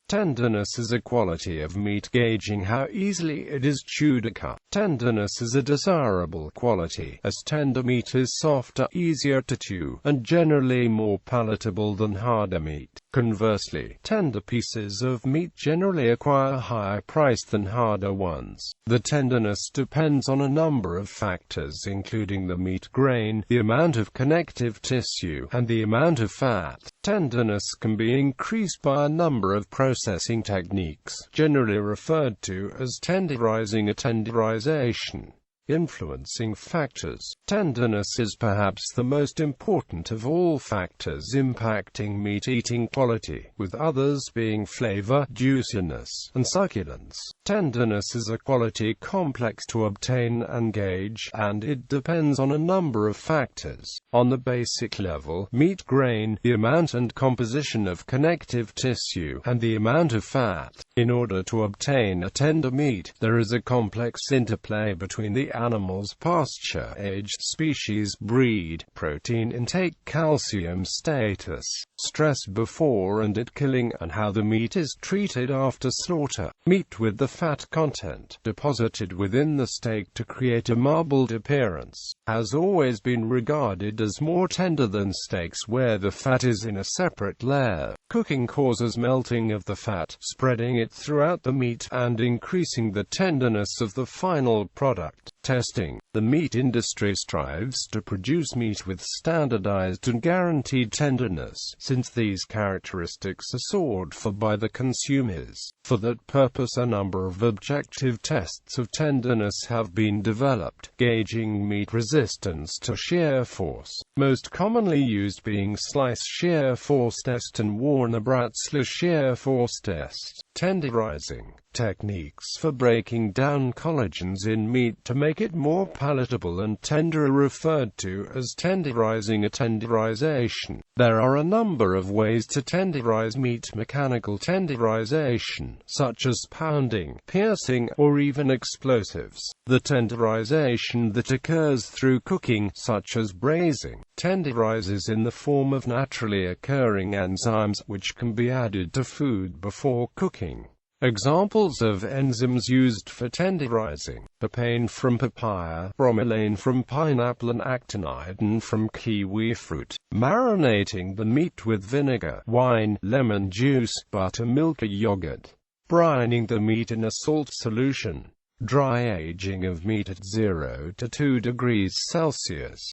Tenderness is a quality of meat gauging how easily it is chewed or cut. Tenderness is a desirable quality, as tender meat is softer, easier to chew, and generally more palatable than harder meat. Conversely, tender pieces of meat generally acquire a higher price than harder ones. The tenderness depends on a number of factors, including the meat grain, the amount of connective tissue, and the amount of fat. Tenderness can be increased by a number of processing techniques, generally referred to as tenderizing or tenderization. Influencing factors. Tenderness is perhaps the most important of all factors impacting meat-eating quality, with others being flavor, juiciness, and succulence. Tenderness is a quality complex to obtain and gauge, and it depends on a number of factors. On the basic level, meat grain, the amount and composition of connective tissue, and the amount of fat. In order to obtain a tender meat, there is a complex interplay between the animal's pasture, age, species, breed, protein intake, calcium status, stress before and at killing, and how the meat is treated after slaughter. Meat with the fat content deposited within the steak to create a marbled appearance has always been regarded as more tender than steaks where the fat is in a separate layer. Cooking causes melting of the fat, spreading it throughout the meat, and increasing the tenderness of the final product. Testing. The meat industry strives to produce meat with standardized and guaranteed tenderness, since these characteristics are sought for by the consumers. For that purpose, a number of objective tests of tenderness have been developed, gauging meat resistance to shear force. Most commonly used being slice shear force test and Warner-Bratislava shear force test. Tenderizing. Techniques for breaking down collagens in meat to make it more palatable and tender are referred to as tenderizing or tenderization. There are a number of ways to tenderize meat: mechanical tenderization, such as pounding, piercing, or even explosives. The tenderization that occurs through cooking, such as braising, tenderizes in the form of naturally occurring enzymes, which can be added to food before cooking. Examples of enzymes used for tenderizing: papain from papaya, bromelain from pineapple, and actinidin from kiwi fruit. Marinating the meat with vinegar, wine, lemon juice, butter, milk, or yogurt. Brining the meat in a salt solution. Dry aging of meat at 0 to 2 degrees Celsius.